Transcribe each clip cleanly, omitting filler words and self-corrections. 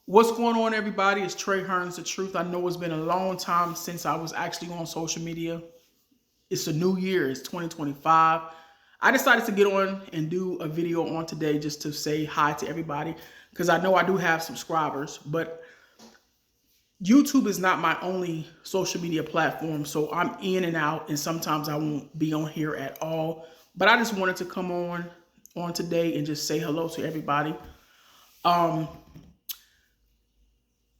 What's going on, everybody? It's Trey Hearns, The Truth. I know it's been a long time since I was actually on social media. It's a new year, it's 2025. I decided to get on and do a video on today just to say hi to everybody because I know I do have subscribers, but YouTube is not my only social media platform. So I'm in and out, and sometimes I won't be on here at all. But I just wanted to come on today and just say hello to everybody. Um,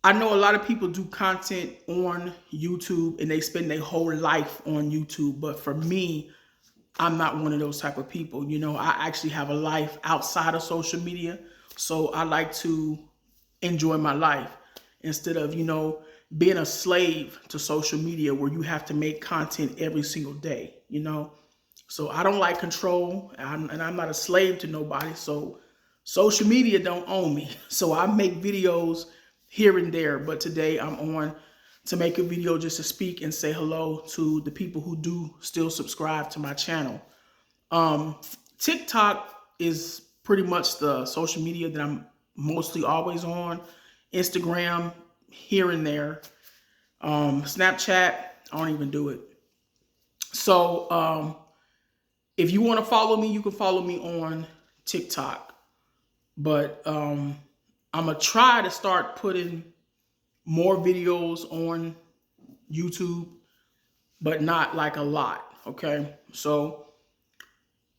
I know a lot of people do content on YouTube and they spend their whole life on YouTube, but for me, I'm not one of those type of people. I actually have a life outside of social media, so I like to enjoy my life instead of, being a slave to social media where you have to make content every single day. So I don't like control, and I'm not a slave to nobody. So social media don't own me. So I make videos here and there, but today I'm on to make a video just to speak and say hello to the people who do still subscribe to my channel. Um, TikTok is pretty much the social media that I'm mostly always on. Instagram, here and there. Snapchat, I don't even do it. So if you want to follow me, you can follow me on TikTok. But I'm going to try to start putting more videos on YouTube, but not like a lot. Okay. So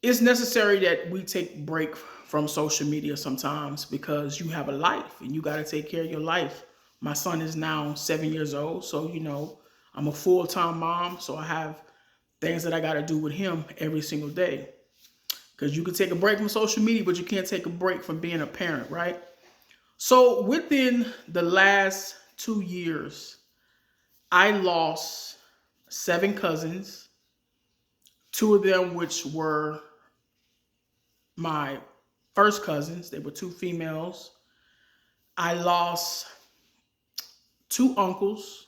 it's necessary that we take a break from social media sometimes because you have a life and you got to take care of your life. My son is now 7 years old. So, I'm a full-time mom. So I have things that I got to do with him every single day. Because you can take a break from social media, but you can't take a break from being a parent, right? So within the last 2 years, I lost 7 cousins, two of them which were my first cousins. They were two females. I lost 2 uncles,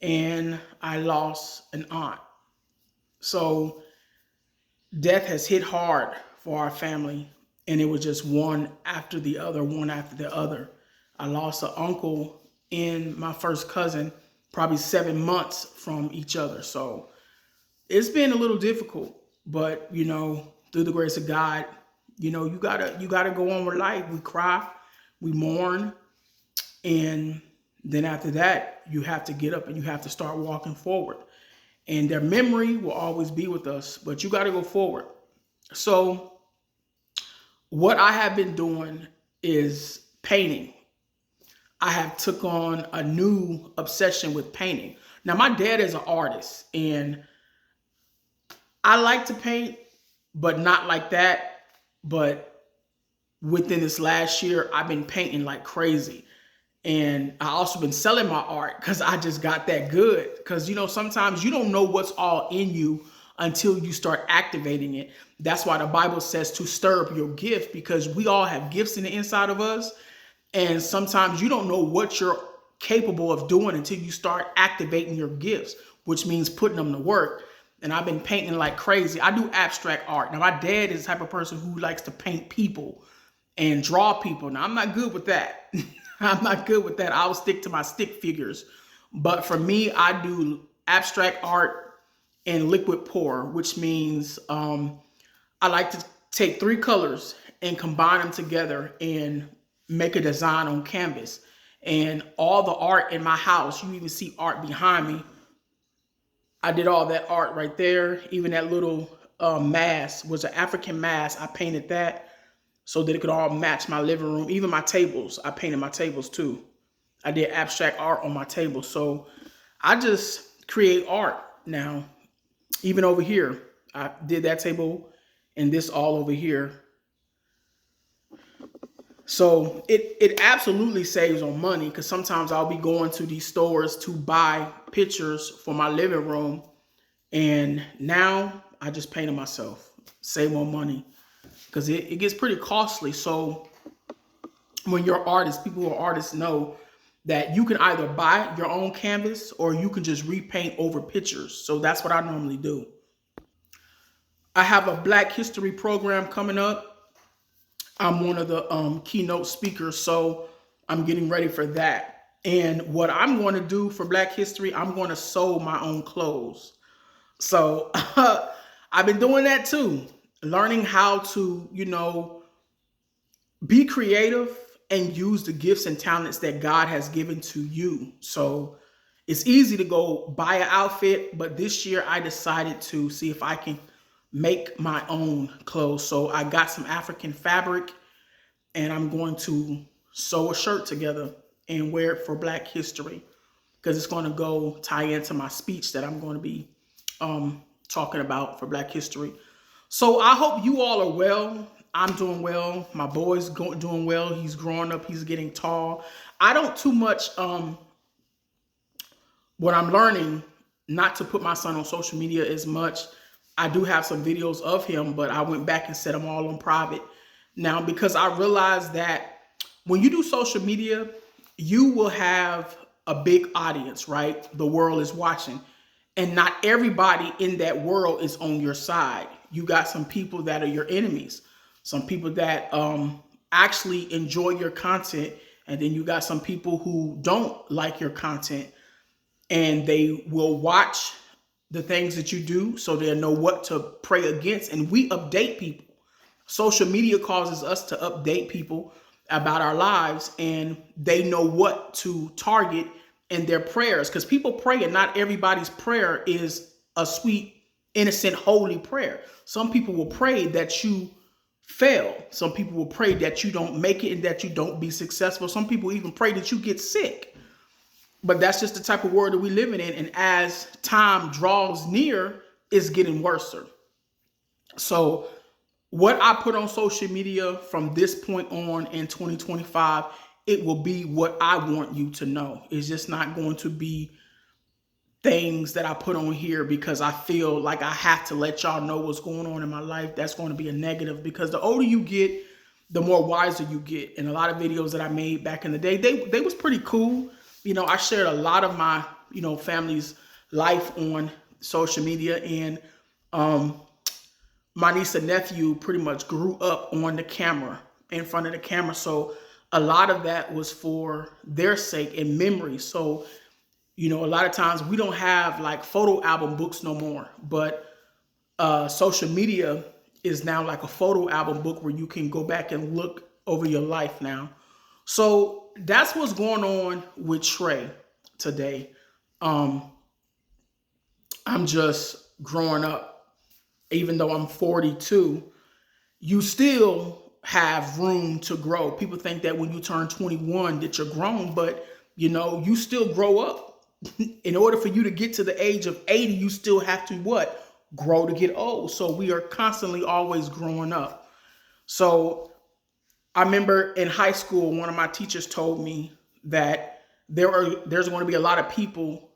and I lost an aunt. So death has hit hard for our family, and it was just one after the other, one after the other. I lost an uncle and my first cousin probably 7 months from each other. So it's been a little difficult, but through the grace of God, you gotta go on with life. We cry, we mourn, and then after that, you have to get up and you have to start walking forward. And their memory will always be with us, but you got to go forward. So what I have been doing is painting. I have took on a new obsession with painting. Now, my dad is an artist, and I like to paint, but not like that. But within this last year, I've been painting like crazy. And I also been selling my art because I just got that good. Because, sometimes you don't know what's all in you until you start activating it. That's why the Bible says to stir up your gift, because we all have gifts in the inside of us. And sometimes you don't know what you're capable of doing until you start activating your gifts, which means putting them to work. And I've been painting like crazy. I do abstract art. Now, my dad is the type of person who likes to paint people and draw people. Now, I'm not good with that. I'm not good with that. I'll stick to my stick figures. But for me, I do abstract art and liquid pour, which means I like to take 3 colors and combine them together and make a design on canvas. And all the art in my house, you even see art behind me. I did all that art right there. Even that little mask was an African mask. I painted that so that it could all match my living room. Even my tables, I painted my tables too. I did abstract art on my table. So I just create art now. Even over here, I did that table and this all over here. So it absolutely saves on money, because sometimes I'll be going to these stores to buy pictures for my living room. And now I just paint it myself, save more money, because it gets pretty costly. So when you're artists, people who are artists know that you can either buy your own canvas or you can just repaint over pictures. So that's what I normally do. I have a Black History program coming up. I'm one of the keynote speakers. So I'm getting ready for that. And what I'm going to do for Black History, I'm going to sew my own clothes. So I've been doing that too, learning how to, be creative and use the gifts and talents that God has given to you. So it's easy to go buy an outfit, but this year I decided to see if I can make my own clothes. So I got some African fabric and I'm going to sew a shirt together and wear it for Black History because it's going to go tie into my speech that I'm going to be talking about for Black History. So I hope you all are well. I'm doing well. My boy's doing well. He's growing up. He's getting tall. I don't too much, what I'm learning, not to put my son on social media as much. I do have some videos of him, but I went back and set them all on private now because I realized that when you do social media, you will have a big audience, right? The world is watching. And not everybody in that world is on your side. You got some people that are your enemies, some people that actually enjoy your content. And then you got some people who don't like your content and they will watch the things that you do so they'll know what to pray against. And we update people. Social media causes us to update people about our lives and they know what to target in their prayers because people pray and not everybody's prayer is a sweet, innocent, holy prayer. Some people will pray that you fail. Some people will pray that you don't make it and that you don't be successful. Some people even pray that you get sick. But that's just the type of world that we're living in. And as time draws near, it's getting worse. So what I put on social media from this point on in 2025, it will be what I want you to know. It's just not going to be things that I put on here because I feel like I have to let y'all know what's going on in my life. That's going to be a negative because the older you get, the more wiser you get. And a lot of videos that I made back in the day, they was pretty cool. I shared a lot of my, family's life on social media and my niece and nephew pretty much grew up on the camera, in front of the camera. So a lot of that was for their sake and memory. So, a lot of times we don't have like photo album books no more, but social media is now like a photo album book where you can go back and look over your life now. So that's what's going on with Trey today. I'm just growing up. Even though I'm 42, you still have room to grow. People think that when you turn 21 that you're grown, but you still grow up. In order for you to get to the age of 80, you still have to what? Grow to get old. So we are constantly always growing up. So I remember in high school, one of my teachers told me that there's going to be a lot of people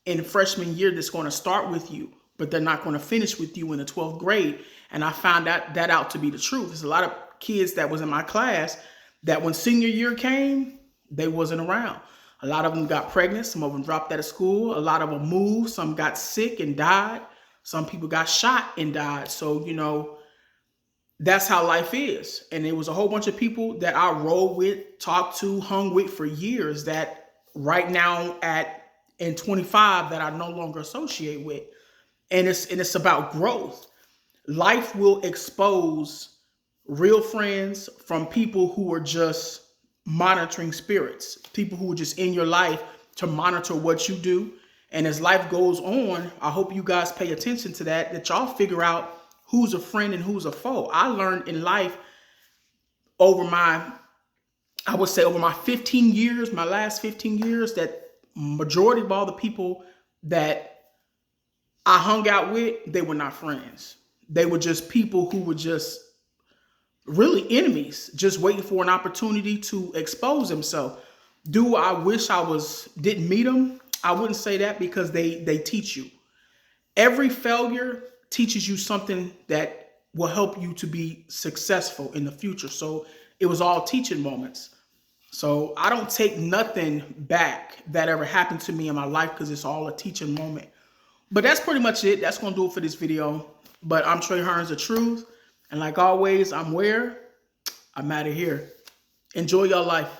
in freshman year that's going to start with you, but they're not going to finish with you in the 12th grade. And I found that out to be the truth. There's a lot of kids that was in my class that when senior year came, they wasn't around. A lot of them got pregnant. Some of them dropped out of school. A lot of them moved. Some got sick and died. Some people got shot and died. So, that's how life is. And it was a whole bunch of people that I rode with, talked to, hung with for years that right now in 25 that I no longer associate with. And it's about growth. Life will expose real friends from people who are just monitoring spirits, people who are just in your life to monitor what you do. And as life goes on, I hope you guys pay attention to that y'all figure out who's a friend and who's a foe. I learned in life over my 15 years, my last 15 years, that majority of all the people that I hung out with, they were not friends. They were just people who were just really enemies, just waiting for an opportunity to expose themselves. Do I wish I didn't meet them? I wouldn't say that because they teach you. Every failure teaches you something that will help you to be successful in the future. So it was all teaching moments. So I don't take nothing back that ever happened to me in my life because it's all a teaching moment. But that's pretty much it. That's going to do it for this video. But I'm Trey Hearns, the truth. And like always, I'm out of here. Enjoy your life.